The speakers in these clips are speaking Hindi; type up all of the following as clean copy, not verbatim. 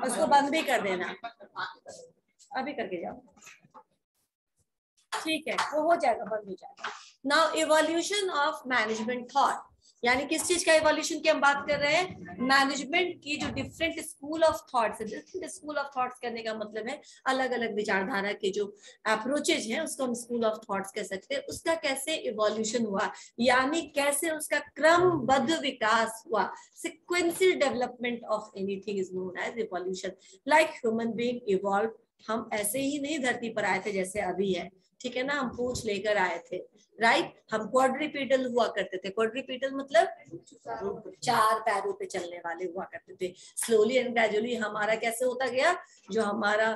उसको बंद भी कर देना, अभी करके जाओ, ठीक है, वो हो जाएगा, बंद हो जाएगा। Now evolution of management thought, यानी किस चीज का इवोल्यूशन की हम बात कर रहे हैं? मैनेजमेंट की जो डिफरेंट स्कूल ऑफ थॉट्स है, डिफरेंट स्कूल ऑफ थॉट्स करने का मतलब है अलग अलग विचारधारा के जो अप्रोचेज हैं उसको हम स्कूल ऑफ थॉट्स कह सकते हैं, उसका कैसे इवोल्यूशन हुआ, यानी कैसे उसका क्रमबद्ध विकास हुआ। Sequential development of anything is known as evolution. Like human being evolve, हम ऐसे ही नहीं धरती पर आए थे जैसे अभी है, ठीक है ना, हम पूंछ लेकर आए थे, राइट। हम क्वाड्रिपेडल हुआ करते थे, क्वाड्रिपेडल मतलब 4 पैरों पे चलने वाले हुआ करते थे। स्लोली एंड ग्रेजुअली हमारा कैसे होता गया, जो हमारा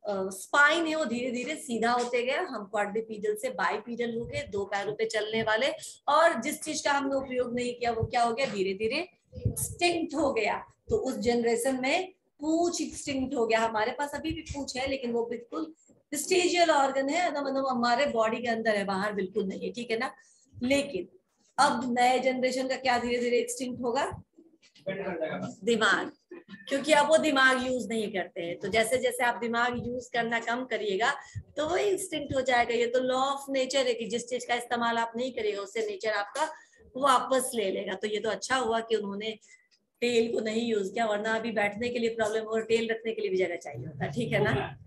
स्पाइन है वो धीरे धीरे सीधा होते गया, हम क्वाड्रिपेडल से बाइपेडल हो गए, 2 पैरों पे चलने वाले। और जिस चीज का हमने उपयोग नहीं किया वो क्या हो गया, धीरे धीरे एक्सटिंक्ट हो गया। तो उस जनरेशन में पूंछ एक्सटिंक्ट हो गया, हमारे पास अभी भी पूंछ है लेकिन वो बिल्कुल स्टेजियल ऑर्गन है, मतलब हमारे बॉडी के अंदर है, बाहर बिल्कुल नहीं है, ठीक है ना। लेकिन अब नए जनरेशन का क्या धीरे धीरे एक्सटिंक्ट होगा, दिमाग, क्योंकि अब वो दिमाग यूज नहीं करते हैं। तो जैसे जैसे आप दिमाग यूज करना कम करिएगा तो वो इंस्टिंक्ट हो जाएगा। ये तो लॉ ऑफ नेचर है कि जिस चीज का इस्तेमाल आप नहीं करिएगा उससे नेचर आपका वापस ले लेगा। तो ये तो अच्छा हुआ कि उन्होंने टेल को नहीं यूज किया, वरना अभी बैठने के लिए प्रॉब्लम और टेल रखने के लिए भी जगह चाहिए होता, ठीक है ना,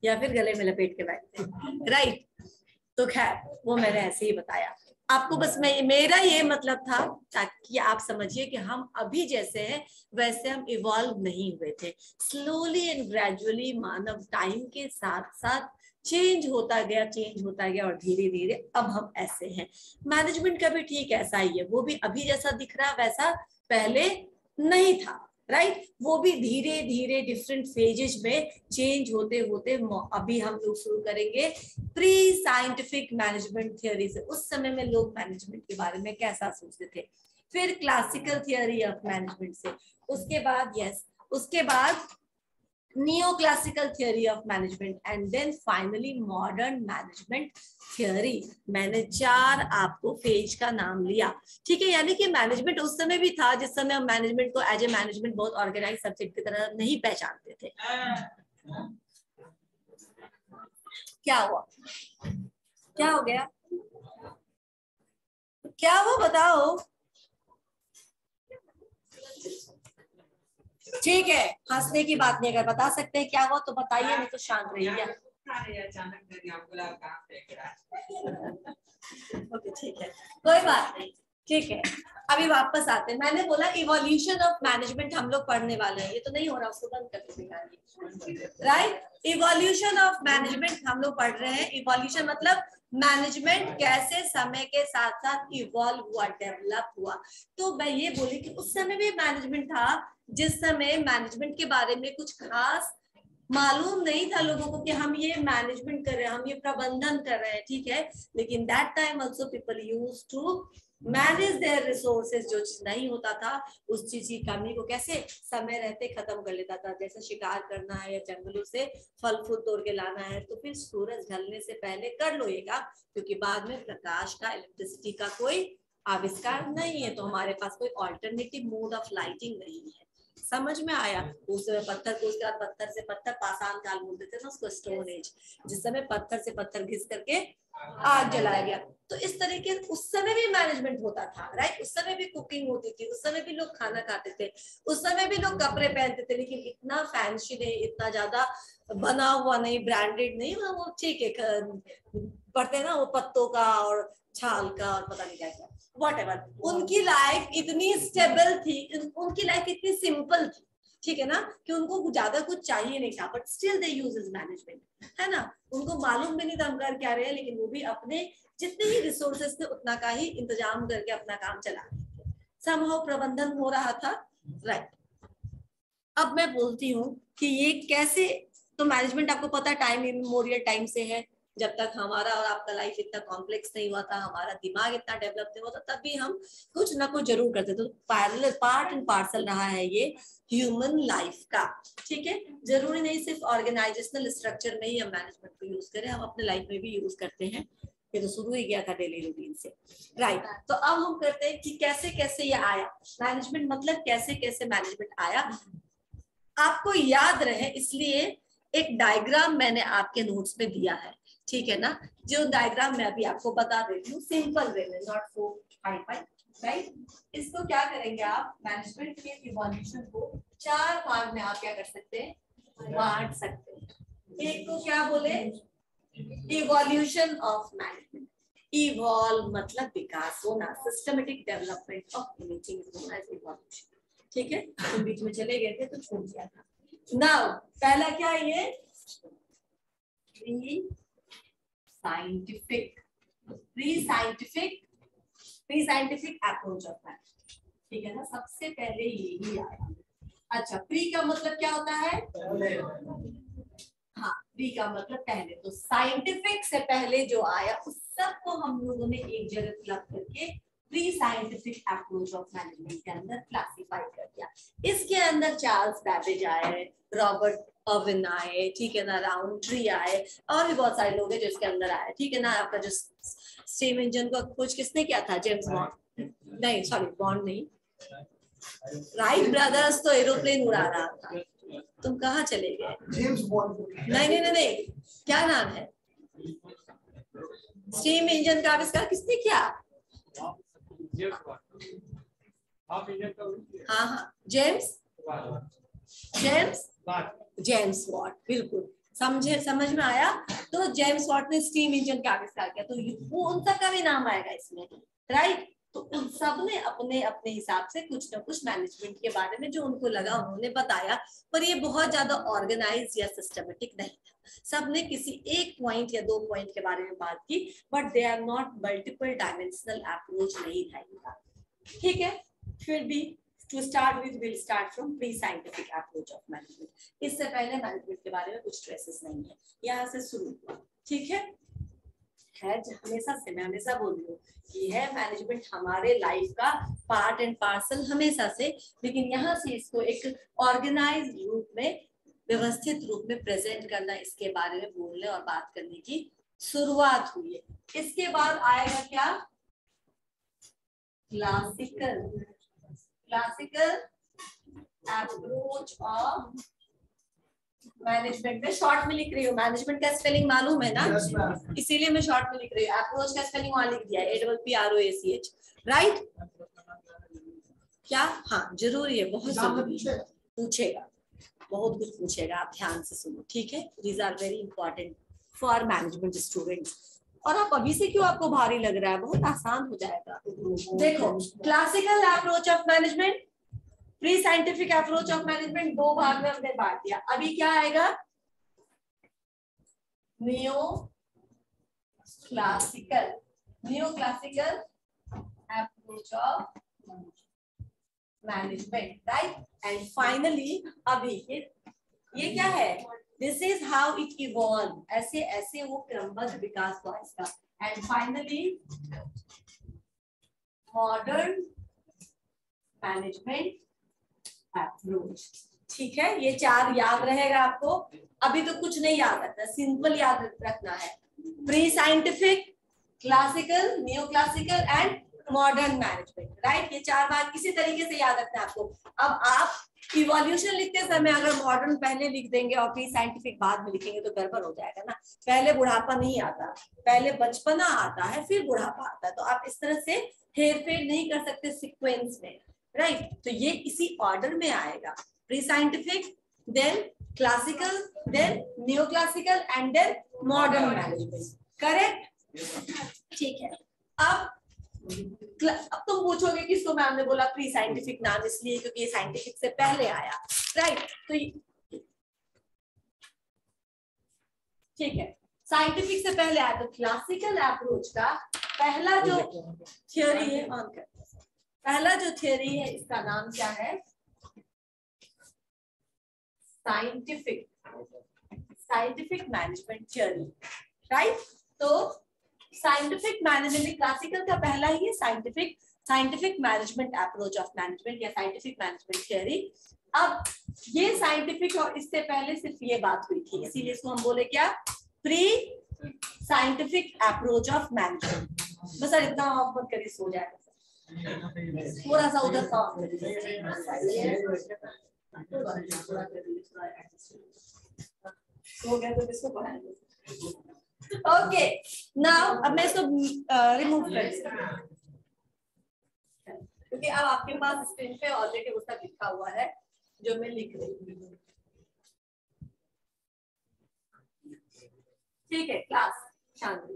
या फिर गले में लपेट के बैठते, राइट। तो खैर वो मैंने ऐसे ही बताया आपको, बस मेरा ये मतलब था ताकि आप समझिए कि हम अभी जैसे हैं वैसे हम इवॉल्व नहीं हुए थे। Slowly and gradually Manav time के साथ साथ चेंज होता गया और धीरे धीरे अब हम ऐसे हैं। मैनेजमेंट का भी ठीक ऐसा ही है, वो भी अभी जैसा दिख रहा वैसा पहले नहीं था, राइट। वो भी धीरे धीरे डिफरेंट फेजेस में चेंज होते होते अभी हम लोग शुरू करेंगे प्री साइंटिफिक मैनेजमेंट थियोरी से। उस समय में लोग मैनेजमेंट के बारे में कैसा सोचते थे, फिर क्लासिकल थियोरी ऑफ मैनेजमेंट से, उसके बाद उसके बाद neoclassical theory of management and then finally modern management theory. मैंने 4 आपको फेज का नाम लिया, ठीक है। यानी कि मैनेजमेंट उस समय भी था जिस समय हम मैनेजमेंट को एज ए मैनेजमेंट बहुत ऑर्गेनाइज सब्जेक्ट की तरह नहीं पहचानते थे। क्या हुआ, क्या हो गया, क्या हुआ बताओ, ठीक है, हंसने की बात नहीं, अगर बता सकते हैं क्या हुआ तो बताइए, नहीं तो शांत रहिए। ओके ठीक है, कोई बात नहीं, ठीक है। अभी वापस आते हैं, मैंने बोला इवोल्यूशन ऑफ मैनेजमेंट हम लोग पढ़ने वाले हैं, ये तो नहीं हो रहा, उसको बंद कर दीजिए, राइट। इवोल्यूशन ऑफ मैनेजमेंट हम लोग पढ़ रहे हैं। इवोल्यूशन मतलब मैनेजमेंट कैसे समय के साथ साथ इवॉल्व हुआ, डेवलप हुआ। तो मैं ये बोली कि उस समय भी मैनेजमेंट था जिस समय मैनेजमेंट के बारे में कुछ खास मालूम नहीं था लोगों को कि हम ये मैनेजमेंट कर रहे हैं, हम ये प्रबंधन कर रहे हैं, ठीक है। लेकिन that time also people used to manage their resources. जो चीज नहीं होता था उस चीज की कमी को कैसे समय रहते खत्म कर लेता था, जैसे शिकार करना है या जंगलों से फल फूल तोड़ के लाना है तो फिर सूरज ढलने से पहले कर लो ये काम, क्योंकि बाद में प्रकाश का, इलेक्ट्रिसिटी का कोई आविष्कार नहीं है, तो हमारे पास कोई ऑल्टरनेटिव मोड ऑफ लाइटिंग नहीं है। समझ में आया। उस समय पत्थर को, उसके बाद पत्थर से पत्थर, पाषाण काल बोलते थे ना उसको, स्टोन एज, जिस समय पत्थर से पत्थर घिस करके आग जलाया गया। तो इस तरीके उस समय भी मैनेजमेंट होता था, राइट। उस समय भी कुकिंग होती थी, उस समय भी लोग खाना खाते थे, उस समय भी लोग कपड़े पहनते थे, लेकिन इतना फैंसी नहीं, इतना ज्यादा बना हुआ नहीं, ब्रांडेड नहीं, वो ठीक है पढ़ते ना वो पत्तों का और छाल का और पता नहीं क्या क्या, व्हाटएवर। उनकी लाइफ इतनी स्टेबल थी, उनकी लाइफ इतनी सिंपल थी, ठीक है ना, कि उनको ज्यादा कुछ चाहिए नहीं था, but still they uses management, है ना। उनको मालूम भी नहीं था हम कर क्या रहे हैं, लेकिन वो भी अपने जितने ही रिसोर्सेस थे उतना का ही इंतजाम करके अपना काम चला रहे थे। समहाउ प्रबंधन हो रहा था, राइट। अब मैं बोलती हूँ कि ये कैसे, तो मैनेजमेंट आपको पता है टाइम इमेमोरियल टाइम से है, जब तक हमारा और आपका लाइफ इतना कॉम्प्लेक्स नहीं हुआ था, हमारा दिमाग इतना डेवलप नहीं हुआ था, तब भी हम कुछ ना कुछ जरूर करते थे। तो पैरेलल पार्ट एंड पार्सल रहा है ये ह्यूमन लाइफ का, ठीक है। जरूरी नहीं सिर्फ ऑर्गेनाइजेशनल स्ट्रक्चर में ही हम मैनेजमेंट को यूज करें, हम अपने लाइफ में भी यूज करते हैं। ये तो शुरू ही गया था डेली रूटीन से, राइट। तो अब हम करते हैं कि कैसे कैसे ये आया मैनेजमेंट, मतलब कैसे कैसे मैनेजमेंट आया। आपको याद रहे इसलिए एक डायग्राम मैंने आपके नोट्स में दिया है, ठीक है ना, जो डायग्राम मैं अभी आपको बता देती हूँ सिंपल वे में, not so hi fi, right. इसको क्या करेंगे आप, मैनेजमेंट के इवोल्यूशन को 4 भाग में आप क्या कर सकते हैं, बांट सकते हैं। एक को क्या बोले, इवोल्यूशन ऑफ मैनेजमेंट। इवॉल्व मतलब विकास होना, systematic development of anything is known as evolution, ठीक है। तो बीच में चले गए थे तो छूट गया था। नाउ पहला क्या है ये, pre scientific approach of management, ठीक है ना, सबसे पहले यही आया। अच्छा, प्री का मतलब क्या होता है, हाँ, प्री का मतलब पहले, तो साइंटिफिक से पहले जो आया उस सब को हम लोगों ने एक जगह क्लब करके pre scientific approach of management के अंदर क्लासिफाई कर दिया। इसके अंदर चार्ल्स बैबेज आए, रॉबर्ट अर्विन आए, ठीक है ना, राउंडट्री आए, और भी बहुत सारे लोग हैं जो इसके अंदर आए, ठीक है ना। आपका जो स्टीम इंजन का खोज किसने किया था, जेम्स बॉन्ड, नहीं सॉरी बॉन्ड नहीं, राइट ब्रदर्स तो एरोप्लेन उड़ा रहा था। तुम कहाँ चले गए, जेम्स बॉन्ड, नहीं नहीं नहीं, क्या नाम है, स्टीम इंजन का आविष्कार किसने किया, हाँ हाँ, जेम्स वॉट, बिल्कुल समझ में आया। तो जेम्स वॉट ने स्टीम इंजन का आविष्कार किया, तो वो उन सबका भी नाम आएगा इसमें, राइट। तो उन सब ने अपने अपने हिसाब से कुछ ना कुछ मैनेजमेंट के बारे में जो उनको लगा उन्होंने बताया, पर ये बहुत ज्यादा ऑर्गेनाइज या सिस्टमेटिक नहीं था। सब ने किसी एक पॉइंट या 2 पॉइंट के बारे में बात की, but they are not multiple dimensional approach नहीं था इनका, ठीक है। फिर भी to start with, we'll start from pre-scientific approach of management. इससे पहले मैनेजमेंट के बारे में कुछ ट्रेसेस नहीं है, यहाँ से शुरू हुआ, ठीक है। हमेशा से मैं हमेशा बोल रही हूँ कि है मैनेजमेंट हमारे लाइफ का पार्ट एंड पार्सल हमेशा से, लेकिन यहाँ से इसको एक ऑर्गेनाइज रूप में, व्यवस्थित रूप में प्रेजेंट करना, इसके बारे में बोलने और बात करने की शुरुआत हुई है। इसके बाद आएगा क्या, क्लासिकल अप्रोच ऑफ मैनेजमेंट। में शॉर्ट में लिख रही हूँ, मैनेजमेंट का स्पेलिंग मालूम है ना, इसीलिए मैं शॉर्ट में लिख रही हूँ। अप्रोच का स्पेलिंग वहां लिख दिया है, APPROACH, राइट। क्या, हाँ जरूरी है, बहुत जरूरी है, पूछेगा, बहुत कुछ पूछेगा, आप ध्यान से सुनो, ठीक है। These are very important for management students. और आप अभी से क्यों आपको भारी लग रहा है, बहुत आसान हो जाएगा। देखो, classical approach of management, pre scientific approach of management, 2 भाग में हमने बांट दिया। अभी क्या आएगा, neo classical approach of management, right. And finally अभी ये क्या है, this is how it evolve, ऐसे ऐसे वो क्रमबद्ध विकास हुआ इसका। And finally modern management approach, ठीक है। ये 4 याद रहेगा आपको, अभी तो कुछ नहीं याद रखना, सिंपल याद रखना है, pre scientific, classical, neo classical and modern management, right. ये 4 बात किसी तरीके से याद रखना है आपको। अब आप इवोल्यूशन लिखते समय अगर मॉडर्न पहले लिख देंगे और प्री साइंटिफिक बाद में लिखेंगे तो गड़बड़ हो जाएगा ना। पहले बुढ़ापा नहीं आता, पहले बचपना आता है, फिर बुढ़ापा आता है। तो आप इस तरह से हेर फेर नहीं कर सकते सीक्वेंस में, राइट। तो ये इसी ऑर्डर में आएगा, pre scientific, then classical, then new classical and then modern management, correct, ठीक है। अब तुम पूछोगे कि इसको मैम ने बोला प्री साइंटिफिक नाम इसलिए क्योंकि ये साइंटिफिक से पहले आया, राइट। तो ठीक है, साइंटिफिक से पहले आया। तो क्लासिकल अप्रोच का पहला जो थ्योरी है, पहला जो थ्योरी है इसका नाम क्या है, साइंटिफिक मैनेजमेंट थ्योरी, राइट। तो साइंटिफिक मैनेजमेंट, क्लासिकल का पहला ही है scientific management approach of management या साइंटिफिक मैनेजमेंट थ्योरी। अब ये साइंटिफिक और इससे पहले सिर्फ ये बात हुई थी, इसीलिए इसको हम बोले क्या, pre scientific approach of management. बस सर इतना ऑफ मत करिए, सो जाएगा, थोड़ा सा उधर का हो गया तो किसको पढ़ाएंगे? ओके, नाउ अब मैं इसको रिमूव कर दूं क्योंकि अब आपके पास स्क्रीन पे ऑलरेडी उसका लिखा हुआ है जो मैं लिख रही हूँ। ठीक है क्लास शांति,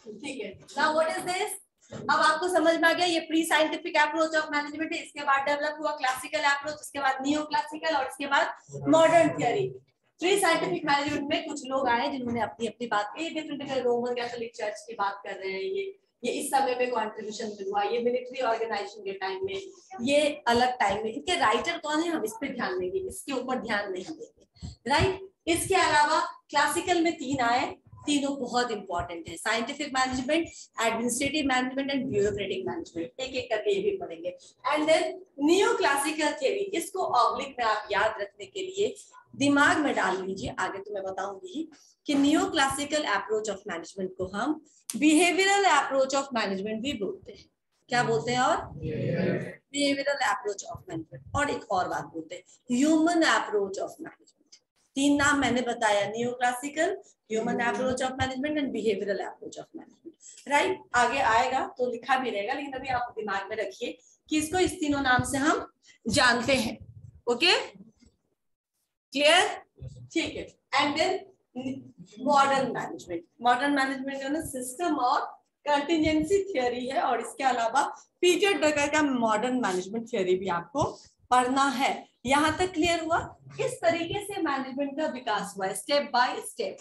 ठीक है। Now what is this? अब आपको समझ में आ गया ये pre scientific approach of management है, इसके बाद डेवलप हुआ क्लासिकल अप्रोच, इसके बाद नियो क्लासिकल और इसके बाद modern theory. Pre scientific management में कुछ लोग आए जिन्होंने अपनी अपनी बात की, different different Roman Catholic church की बात कर रहे हैं, ये इस समय में कंट्रीब्यूशन हुआ, ये मिलिट्री ऑर्गेनाइजेशन के टाइम में, ये अलग टाइम में। इनके राइटर कौन है हम इस पे ध्यान देंगे, इसके ऊपर ध्यान नहीं देंगे, राइट। इसके अलावा क्लासिकल में 3 आए, तीनों बहुत इंपॉर्टेंट है, scientific management, administrative management and bureaucratic management, एक एक करके ये भी पढ़ेंगे। And then neoclassical theory, इसको ऑब्लिक में आप याद रखने के लिए दिमाग में डाल लीजिए, आगे तो मैं बताऊंगी कि neo classical approach of management को हम बिहेवियरल अप्रोच ऑफ मैनेजमेंट भी बोलते हैं। क्या बोलते हैं? और बिहेवियरल अप्रोच ऑफ मैनेजमेंट, और एक और बात बोलते हैं ह्यूमन अप्रोच ऑफ मैनेजमेंट। 3 नाम मैंने बताया, neo classical, human approach of management and behavioural approach of management, right. आगे आएगा तो लिखा भी रहेगा, लेकिन अभी आप दिमाग में रखिए कि इसको इस तीनों नाम से हम जानते हैं। Okay, clear? ठीक है। And then modern management, modern management जो ना सिस्टम और कंटिजेंसी थियरी है, और इसके अलावा पीटर ड्रकर का मॉडर्न मैनेजमेंट थियरी भी आपको पढ़ना है। यहां तक क्लियर हुआ? किस तरीके से मैनेजमेंट का विकास हुआ स्टेप बाय स्टेप।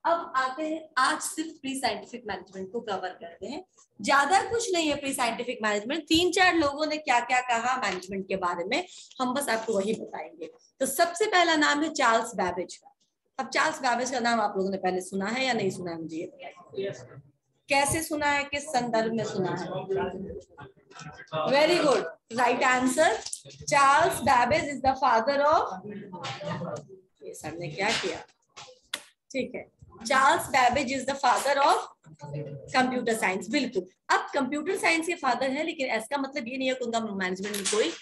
अब आते हैं, आज सिर्फ प्री साइंटिफिक मैनेजमेंट को कवर करते हैं, ज्यादा कुछ नहीं है प्री साइंटिफिक मैनेजमेंट। 3-4 लोगों ने क्या क्या कहा मैनेजमेंट के बारे में, हम बस आपको वही बताएंगे। तो सबसे पहला नाम है चार्ल्स बैबेज का। अब चार्ल्स बैबेज का नाम आप लोगों ने पहले सुना है या नहीं सुना है, मुझे ये बताइए। कैसे सुना है, किस संदर्भ में सुना है? Very good, right answer. Charles Babbage is the father of, ये सर ने क्या किया, ठीक है, Charles Babbage is the father of computer science. बिल्कुल, अब कंप्यूटर साइंस के फादर है, लेकिन इसका मतलब ये नहीं है कि उनका मैनेजमेंट में कोई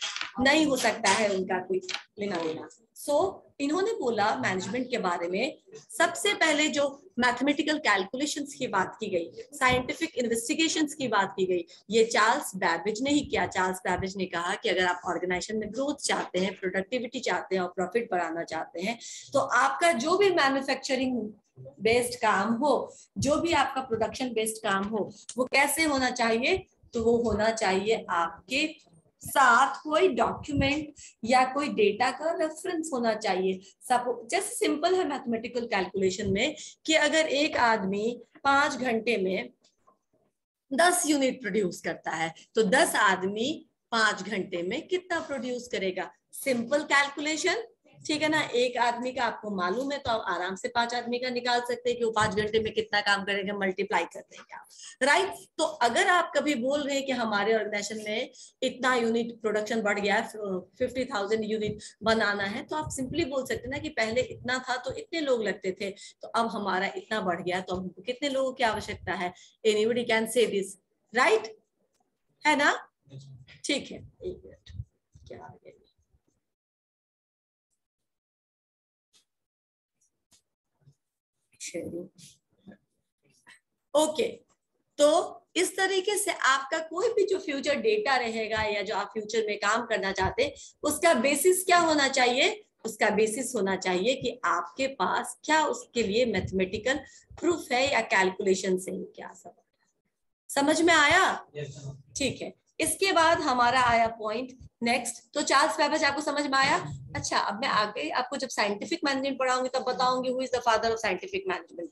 नहीं हो सकता है, उनका कोई लेना देना। सो इन्होंने बोला मैनेजमेंट के बारे में, सबसे पहले जो मैथमेटिकल कैलकुलेशंस की बात की गई, साइंटिफिक इन्वेस्टिगेशंस की बात की गई, ये चार्ल्स बैबेज ने ही किया। चार्ल्स बैबेज ने कहा कि अगर आप ऑर्गेनाइजेशन में ग्रोथ चाहते हैं, प्रोडक्टिविटी चाहते हैं और प्रॉफिट बढ़ाना चाहते हैं, तो आपका जो भी मैन्युफैक्चरिंग बेस्ड काम हो, जो भी आपका प्रोडक्शन बेस्ड काम हो, वो कैसे होना चाहिए? तो वो होना चाहिए आपके साथ कोई डॉक्यूमेंट या कोई डेटा का रेफरेंस होना चाहिए। सपोज जैसे सिंपल है मैथमेटिकल कैलकुलेशन में कि अगर एक आदमी 5 घंटे में 10 यूनिट प्रोड्यूस करता है, तो 10 आदमी 5 घंटे में कितना प्रोड्यूस करेगा? सिंपल कैलकुलेशन, ठीक है ना। एक आदमी का आपको मालूम है तो आप आराम से 5 आदमी का निकाल सकते हैं कि वो 5 घंटे में कितना काम करेंगे, मल्टीप्लाई कर देंगे आप, राइट। तो अगर आप कभी बोल रहे हैं कि हमारे ऑर्गेनाइजेशन में इतना यूनिट प्रोडक्शन बढ़ गया है, 50,000 यूनिट बनाना है, तो आप सिंपली बोल सकते हैं ना कि पहले इतना था तो इतने लोग लगते थे, तो अब हमारा इतना बढ़ गया तो हमको कितने लोगों की आवश्यकता है। Anybody can say this, right, है ना। ठीक है, एक मिनट, क्या आ गया, ओके। तो इस तरीके से आपका कोई भी जो फ्यूचर डेटा रहेगा या जो आप फ्यूचर में काम करना चाहते हैं, उसका बेसिस क्या होना चाहिए? उसका बेसिस होना चाहिए कि आपके पास क्या उसके लिए मैथमेटिकल प्रूफ है या कैलकुलेशन से ही क्या सब। समझ में आया? ठीक है। इसके बाद हमारा आया पॉइंट नेक्स्ट, तो चार्ल्स बैबेज आपको समझ में आया। अच्छा, अब मैं आगे आपको जब साइंटिफिक मैनेजमेंट पढ़ाऊंगी तब बताऊंगी who is the father of scientific management.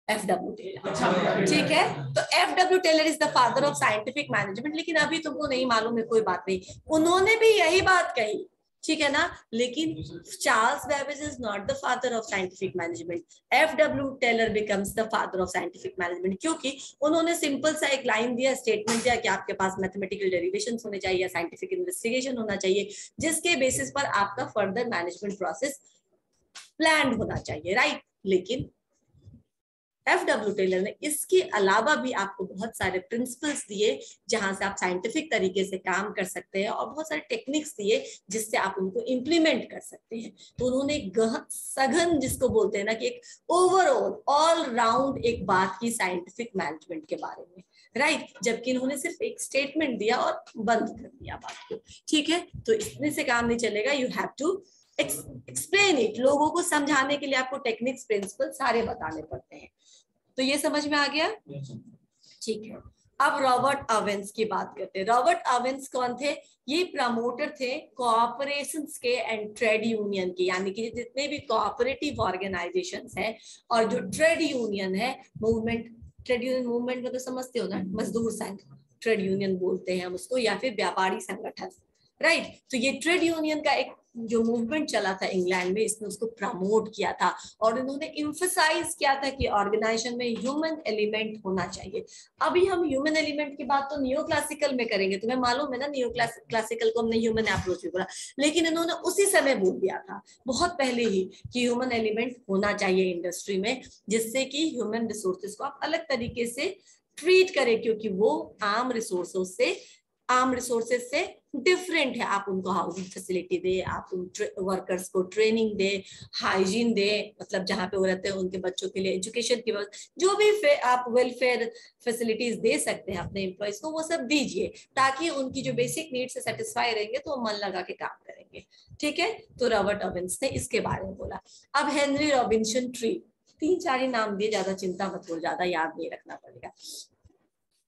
FW Taylor, ठीक है। तो FW Taylor is the father of scientific management, लेकिन अभी तुमको नहीं मालूम है, कोई बात नहीं, उन्होंने भी यही बात कही, ठीक है ना। लेकिन Charles Babbage is not the father of scientific management, FW Taylor becomes the father of scientific management, क्योंकि उन्होंने सिंपल सा एक लाइन दिया, स्टेटमेंट दिया कि आपके पास मैथमेटिकल डेरिवेशन होने चाहिए, साइंटिफिक इन्वेस्टिगेशन होना चाहिए, जिसके बेसिस पर आपका फर्दर मैनेजमेंट प्रोसेस प्लान होना चाहिए, राइट। लेकिन FW टेलर ने इसके अलावा भी आपको बहुत सारे प्रिंसिपल्स दिए जहां से आप साइंटिफिक तरीके से काम कर सकते हैं और बहुत सारे टेक्निक्स दिए जिससे आप उनको इम्प्लीमेंट कर सकते हैं। तो उन्होंने सघन जिसको बोलते हैं ना कि एक ओवरऑल ऑल राउंड एक बात की साइंटिफिक मैनेजमेंट के बारे में, राइट, जबकि इन्होंने सिर्फ एक स्टेटमेंट दिया और बंद कर दिया बात को। ठीक है, तो इतने से काम नहीं चलेगा, you have to explain it. लोगों को समझाने के लिए आपको टेक्निक्स प्रिंसिपल सारे बताने पड़ते हैं। तो ये समझ में आ गया? ठीक है, अब रॉबर्ट ओवेंस की बात करते हैं। रॉबर्ट ओवेंस कौन थे? ये प्रमोटर थे कोऑपरेशंस के एंड ट्रेड यूनियन के, यानी कि जितने भी कोऑपरेटिव ऑर्गेनाइजेशंस हैं और जो ट्रेड यूनियन है मूवमेंट, ट्रेड यूनियन मूवमेंट में तो समझते हो ना, मजदूर संघ ट्रेड यूनियन बोलते हैं हम उसको, या फिर व्यापारी संगठन, राइट। तो ये ट्रेड यूनियन का एक जो मूवमेंट चला था इंग्लैंड में, इसने उसको प्रमोट किया था और इन्होंने इम्फसाइज किया था कि ऑर्गेनाइजेशन में ह्यूमन एलिमेंट होना चाहिए। अभी हम ह्यूमन एलिमेंट की बात तो नियो क्लासिकल में करेंगे, तुम्हें मालूम है ना, नियो क्लासिकल को हमने ह्यूमन अप्रोच भी बोला, लेकिन इन्होंने उसी समय बोल दिया था बहुत पहले ही कि ह्यूमन एलिमेंट होना चाहिए इंडस्ट्री में, जिससे कि ह्यूमन रिसोर्सेज को आप अलग तरीके से ट्रीट करें, क्योंकि वो आम रिसोर्सेज से डिफरेंट है। आप उनको हाउसिंग फैसिलिटी दे, आप उन वर्कर्स को ट्रेनिंग दे, हाइजीन दे, मतलब जहाँ पे वो रहते हैं उनके बच्चों के लिए एजुकेशन की जो भी आप वेलफेयर फैसिलिटीज दे सकते हैं अपने एम्प्लॉयज को, वो सब दीजिए, ताकि उनकी जो बेसिक नीड्स से सेटिस्फाई रहेंगे तो वो मन लगा के काम करेंगे। ठीक है, तो रॉबर्ट ओवेंस ने इसके बारे में बोला। अब हेनरी रॉबिन्सन ट्री, 3-4 ही नाम दिए, ज्यादा चिंता मत करो, ज्यादा याद नहीं रखना पड़ेगा।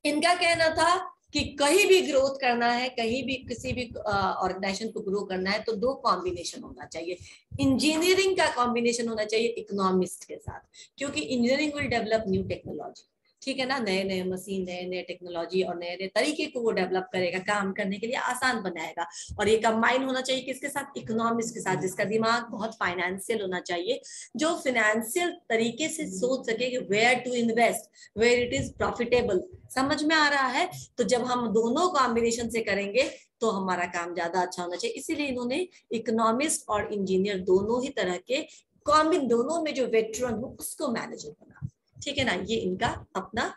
इनका कहना था कि कहीं भी ग्रोथ करना है, कहीं भी किसी भी ऑर्गेनाइजेशन को ग्रो करना है, तो 2 कॉम्बिनेशन होना चाहिए। इंजीनियरिंग का कॉम्बिनेशन होना चाहिए इकोनॉमिस्ट के साथ, क्योंकि engineering will develop new technology, ठीक है ना, नए नए मशीन, नए नए टेक्नोलॉजी और नए नए तरीके को वो डेवलप करेगा, काम करने के लिए आसान बनाएगा। और ये कंबाइन होना चाहिए किसके साथ? इकोनॉमिस्ट के साथ, जिसका दिमाग बहुत फाइनेंशियल होना चाहिए, जो फाइनेंशियल तरीके से सोच सके कि where to invest, where it is profitable. समझ में आ रहा है? तो जब हम दोनों कॉम्बिनेशन से करेंगे तो हमारा काम ज्यादा अच्छा होना चाहिए। इसीलिए इन्होंने इकोनॉमिस्ट और इंजीनियर दोनों ही तरह के दोनों में जो वेटरन हो उसको मैनेजर बना। ठीक है ना, ये इनका अपना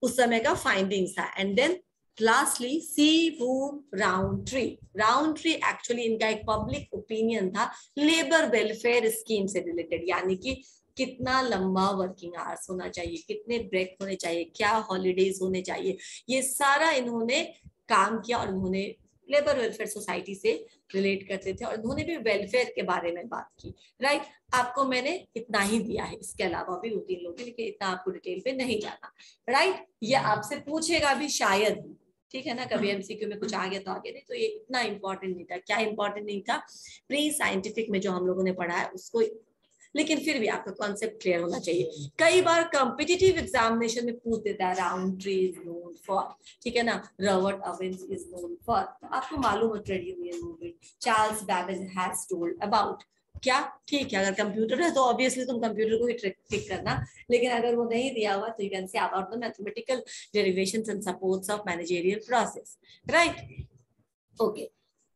उस समय का फाइंडिंग्स था। एंड देन लास्टली सी वू राउंडट्री एक्चुअली इनका एक पब्लिक ओपिनियन था लेबर वेलफेयर स्कीम से रिलेटेड, यानी कि कितना लंबा वर्किंग आवर्स होना चाहिए, कितने ब्रेक होने चाहिए, क्या हॉलीडेज होने चाहिए, ये सारा इन्होंने काम किया। और इन्होंने लेबर वेलफेयर सोसाइटी से रिलेट करते थे और इन्होंने भी वेलफेयर के बारे में बात की, राइट। आपको मैंने इतना ही दिया है, इसके अलावा भी 2-3 लोग, लेकिन इतना आपको डिटेल पे नहीं जाना, राइट। ये आपसे पूछेगा भी शायद, ठीक है ना, कभी एमसीक्यू में कुछ आ गया तो आगे, नहीं तो ये इतना इंपॉर्टेंट नहीं था। क्या इंपॉर्टेंट नहीं था? प्री साइंटिफिक में जो हम लोगों ने पढ़ा है उसको, लेकिन फिर भी आपका कॉन्सेप्ट क्लियर होना चाहिए। कई बार कॉम्पिटिटिव एग्जामिनेशन में पूछ देता है राउंडट्री इज नोन फॉर, ठीक है ना, Robert Owens is known for, आपको मालूम है trade union movement, Charles Babbage has told about, क्या? ठीक है, अगर कंप्यूटर है तो ऑब्वियसली तुम कंप्यूटर को ही टिक करना, लेकिन अगर वो नहीं दिया हुआ तो you can say about the mathematical derivations and supports of managerial process, right. Okay,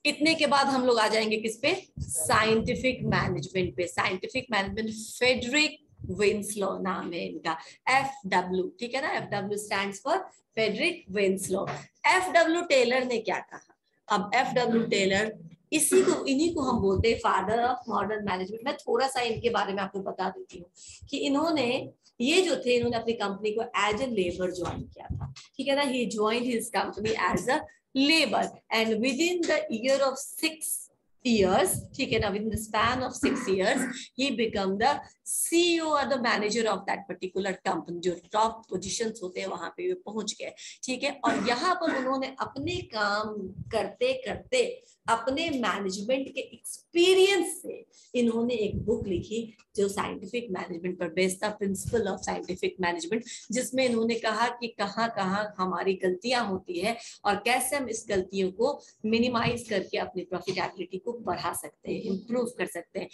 इतने के बाद हम लोग आ जाएंगे किस पे? साइंटिफिक मैनेजमेंट पे। साइंटिफिक मैनेजमेंट फेडरिक विंसलो नाम है इनका, FW, ठीक है ना, FW stands for Frederick Winslow. FW Taylor ने क्या कहा? अब FW टेलर, इन्हीं को हम बोलते हैं फादर ऑफ मॉडर्न मैनेजमेंट। मैं थोड़ा सा इनके बारे में आपको बता देती हूँ कि इन्होंने अपनी कंपनी को एज ए लेबर ज्वाइन किया था, ठीक है ना, he joined his company as a labor and within the year of 6 years, ठीक है ना, within the span of 6 years he become the CEO or the manager of that particular company। जो टॉप पोजीशंस होते हैं वहां पे पहुंच गए, ठीक है। और यहाँ पर उन्होंने अपने काम करते करते अपने मैनेजमेंट के एक्सपीरियंस से इन्होंने एक बुक लिखी जो साइंटिफिक मैनेजमेंट पर बेस्ड था, प्रिंसिपल ऑफ साइंटिफिक मैनेजमेंट, जिसमें इन्होंने कहा कि कहाँ कहाँ हमारी गलतियां होती है और कैसे हम इस गलतियों को मिनिमाइज करके अपनी प्रॉफिटेबिलिटी को बढ़ा सकते हैं, इंप्रूव कर सकते हैं।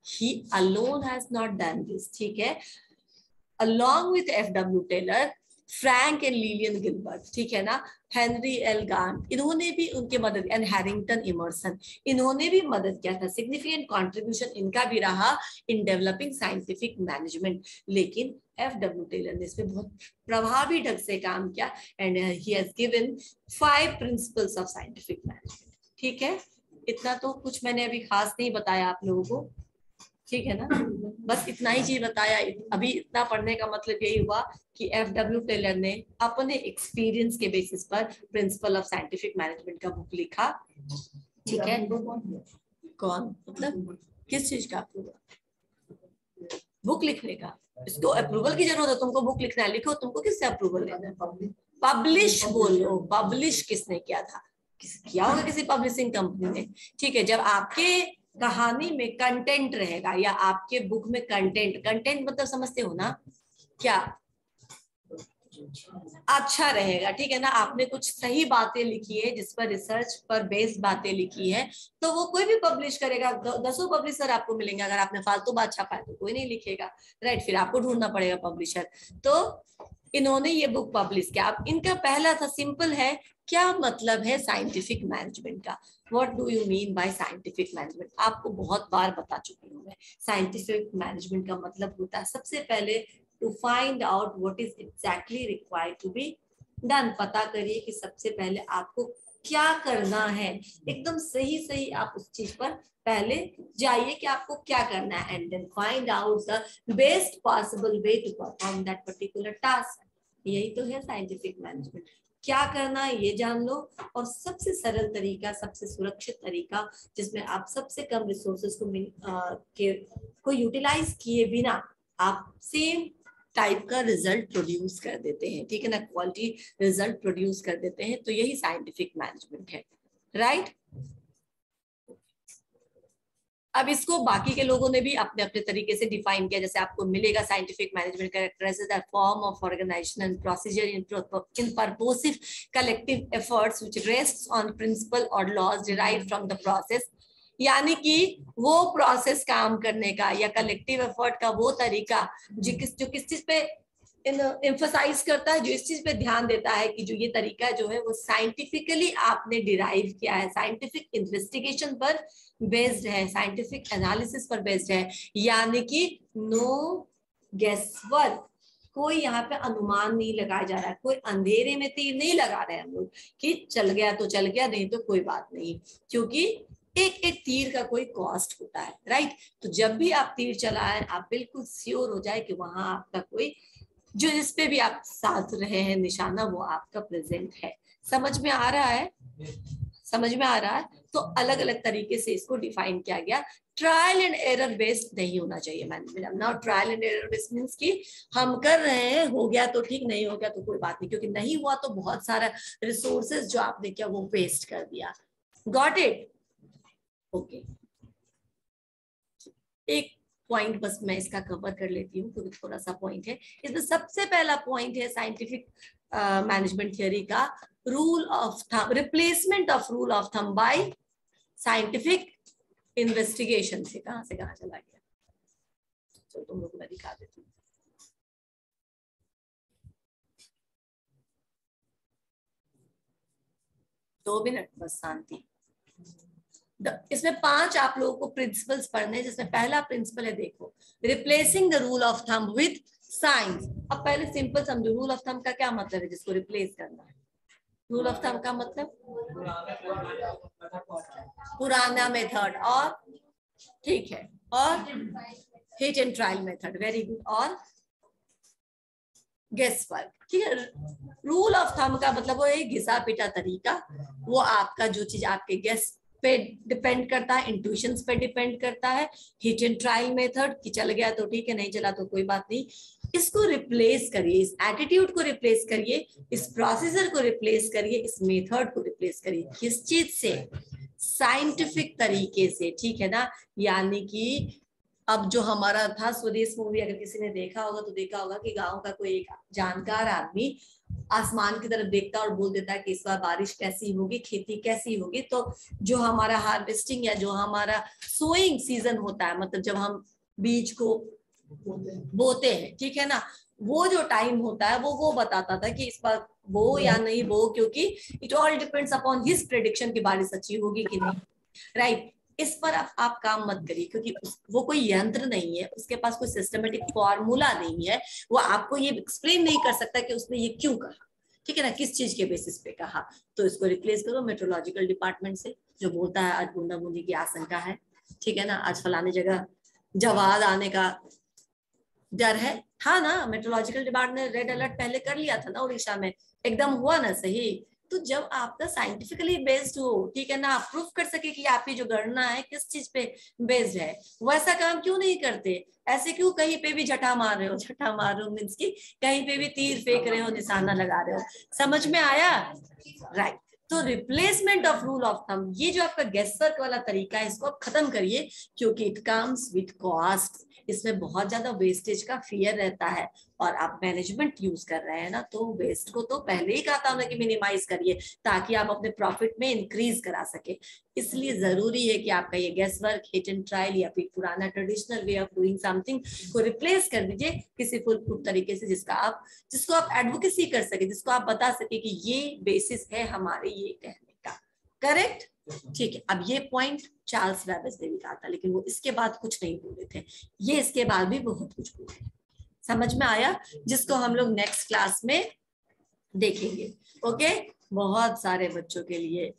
He alone has not done this, ठीक है। Along with FW Taylor, Frank and Lillian Gilbert, ठीक है ना, हेनरी एल गार्न, इन्होंने भी उनके मदद, एंड हैरिंगटन इमर्सन, इन्होंने भी मदद किया था। सिग्निफिकेंट कंट्रीब्यूशन इनका भी रहा इन डेवलपिंग साइंटिफिक मैनेजमेंट। लेकिन FW टेलर ने इस पे बहुत प्रभावी ढंग से काम किया and he has given 5 principles of scientific management. ठीक है, इतना तो कुछ मैंने अभी खास नहीं बताया आप लोगों को, ठीक है ना, बस इतना ही चीज बताया। अभी इतना पढ़ने का मतलब यही हुआ कि FW टेलर ने अपने एक्सपीरियंस के बेसिस पर प्रिंसिपल ऑफ साइंटिफिक मैनेजमेंट का बुक लिखा। ठीक है, कौन मतलब किस चीज का अप्रूवल? बुक लिखने का। इसको अप्रूवल की जरूरत है? तुमको बुक लिखना है, लिखो। तुमको किससे अप्रूवल लेना है? पब्लिश बोलो। पब्लिश किसने किया था? किया होगा किसी पब्लिशिंग कंपनी ने। ठीक है, जब आपके कहानी में कंटेंट रहेगा या आपके बुक में कंटेंट मतलब समझते हो ना क्या? अच्छा रहेगा, ठीक है ना, आपने कुछ सही बातें लिखी है जिस पर रिसर्च पर बेस्ड बातें लिखी है, तो वो कोई भी पब्लिश करेगा। 10 पब्लिशर आपको मिलेंगे। अगर आपने फालतू बात छापा है तो कोई नहीं लिखेगा, राइट? फिर आपको ढूंढना पड़ेगा पब्लिशर। तो इन्होंने ये बुक पब्लिश किया। अब इनका पहला था, सिंपल है, क्या मतलब है साइंटिफिक मैनेजमेंट का? What do you mean by scientific management? आपको बहुत बार बता चुकी हूँ मैं। साइंटिफिक मैनेजमेंट का मतलब होता है सबसे पहले to find out what is exactly required to be done। पता करिए कि सबसे पहले आपको क्या करना है। एकदम सही सही आप उस चीज पर पहले जाइए कि आपको क्या करना है, and then find out the best possible way to perform that particular task. यही तो है साइंटिफिक मैनेजमेंट। क्या करना है ये जान लो, और सबसे सरल तरीका, सबसे सुरक्षित तरीका, जिसमें आप सबसे कम रिसोर्सेज को यूटिलाइज किए बिना आप सेम टाइप का रिजल्ट प्रोड्यूस कर देते हैं। ठीक है ना, क्वालिटी रिजल्ट प्रोड्यूस कर देते हैं। तो यही साइंटिफिक मैनेजमेंट है, राइट? अब इसको बाकी के लोगों ने भी अपने अपने तरीके से डिफाइन किया। जैसे आपको मिलेगा scientific management characterises the form of organisation and procedure in purposive collective efforts which rests on principle और laws derived from the process. यानी कि वो प्रोसेस काम करने का या कलेक्टिव एफर्ट का वो तरीका जो किस चीज पे एम्फसाइज करता है, जो इस चीज पे ध्यान देता है कि जो ये तरीका जो है वो साइंटिफिकली आपने डिराइव किया है, साइंटिफिक इन्वेस्टिगेशन पर बेस्ड है, साइंटिफिक एनालिसिस पर बेस्ड है। यानी कि नो गेसवर्क, कोई यहाँ पे अनुमान नहीं लगाया जा रहा है, कोई अंधेरे में तीर नहीं लगा रहे हैं हम लोग कि चल गया तो चल गया, नहीं तो कोई बात नहीं, क्योंकि एक एक तीर का कोई कॉस्ट होता है, राइट? तो जब भी आप तीर चलाएं आप बिल्कुल श्योर हो जाए कि वहां आपका कोई जो जिस पे भी आप साध रहे हैं निशाना वो आपका प्रेजेंट है। समझ में आ रहा है? समझ में आ रहा है? तो अलग अलग तरीके से इसको डिफाइन किया गया। ट्रायल एंड एरर बेस्ड नहीं होना चाहिए management. Now trial and error based means कि हम कर रहे हैं, हो गया तो ठीक, नहीं हो गया तो कोई बात नहीं, क्योंकि नहीं हुआ तो बहुत सारा रिसोर्सेज जो आपने किया वो वेस्ट कर दिया। Got it? ओके, एक पॉइंट बस मैं इसका कवर कर लेती हूँ क्योंकि थोड़ा सा पॉइंट है इसमें। सबसे पहला पॉइंट है साइंटिफिक मैनेजमेंट थियोरी का rule of thumb, replacement of rule of thumb bye scientific investigation. से कहां चला गया? चलो तुम लोग मैं दिखा देती हूँ। दो मिनट बस शांति। इसमें 5 आप लोगों को प्रिंसिपल्स पढ़ने हैं, जिसमें पहला प्रिंसिपल है, देखो, replacing the rule of thumb with science. अब पहले सिंपल समझो, रूल ऑफ थंब का क्या मतलब है जिसको रिप्लेस करना है? रूल ऑफ थंब का मतलब पुराना मेथड, और ठीक है, और hit and trial method, very good, और गेस वर्क। ठीक है, रूल ऑफ थंब का मतलब वो एक घिसा पिटा तरीका, वो आपका जो चीज आपके गेस पे डिपेंड करता है, इंट्यूशंस पे डिपेंड करता है। हिट एंड ट्रायल मेथड कि चल गया तो ठीक है, नहीं चला तो कोई बात नहीं। इसको रिप्लेस करिए, इस एटीट्यूड को रिप्लेस करिए, इस प्रोसीजर को रिप्लेस करिए, इस मेथड को रिप्लेस करिए। किस चीज से? साइंटिफिक तरीके से, ठीक है ना। यानी कि अब जो हमारा था स्वदेश मूवी, अगर किसी ने देखा होगा तो देखा होगा कि गांव का कोई एक जानकार आदमी आसमान की तरफ देखता है और बोल देता है कि इस बार बारिश कैसी होगी, खेती कैसी होगी। तो जो हमारा हार्वेस्टिंग या जो हमारा सोइंग सीजन होता है, मतलब जब हम बीज को बोते हैं, ठीक है ना, वो जो टाइम होता है वो बताता था कि इस बार बो या नहीं बो, क्योंकि it all depends upon his prediction की बारिश अच्छी होगी कि नहीं, राइट? इस पर आप काम मत करिए, क्योंकि वो कोई यंत्र नहीं है, उसके पास कोई सिस्टमेटिक फॉर्मूला नहीं है, वो आपको ये एक्सप्लेन नहीं कर सकता कि उसने ये क्यों कहा, ठीक है ना, किस चीज के बेसिस पे कहा। तो इसको रिप्लेस करो मेट्रोलॉजिकल डिपार्टमेंट से, जो बोलता है आज बूंदा बूंदी की आशंका है, ठीक है ना, आज फलाने जगह जवाब आने का डर है, था ना, मेट्रोलॉजिकल डिपार्टमेंट ने रेड अलर्ट पहले कर लिया था ना उड़ीसा में, एकदम हुआ ना सही। तो जब आप ना साइंटिफिकली बेस्ड हो, ठीक है ना, आप प्रूफ कर सके कि आपकी जो गणना है किस चीज पे बेस्ड है, वैसा काम क्यों नहीं करते? ऐसे क्यों कहीं पे भी झटा मार रहे हो, झटा मार रहे हो मीन्स की कहीं पे भी तीर फेंक रहे हो, निशाना लगा रहे हो, समझ में आया? राइट। तो replacement of rule of thumb, ये जो आपका गेस वर्क वाला तरीका है, इसको आप खत्म करिए, क्योंकि इट कम्स विद कॉस्ट, इसमें बहुत ज्यादा वेस्टेज का फियर रहता है। और आप मैनेजमेंट यूज कर रहे हैं ना, तो वेस्ट को तो पहले ही कहा था ना कि मिनिमाइज करिए, ताकि आप अपने प्रॉफिट में इंक्रीज करा सके। इसलिए जरूरी है कि आपका ये guess work, hit and trial या फिर पुराना traditional way of doing something को रिप्लेस कर दीजिए किसी फुल प्रूफ तरीके से, जिसको आप एडवोकेसी कर सके, जिसको आप बता सके कि ये बेसिस है हमारे ये कहने का। करेक्ट? ठीक है। अब ये पॉइंट चार्ल्स बेबेज ने भी कहा था, लेकिन वो इसके बाद कुछ नहीं बोले थे, ये इसके बाद भी बहुत कुछ बोले। समझ में आया? जिसको हम लोग नेक्स्ट क्लास में देखेंगे। ओके, बहुत सारे बच्चों के लिए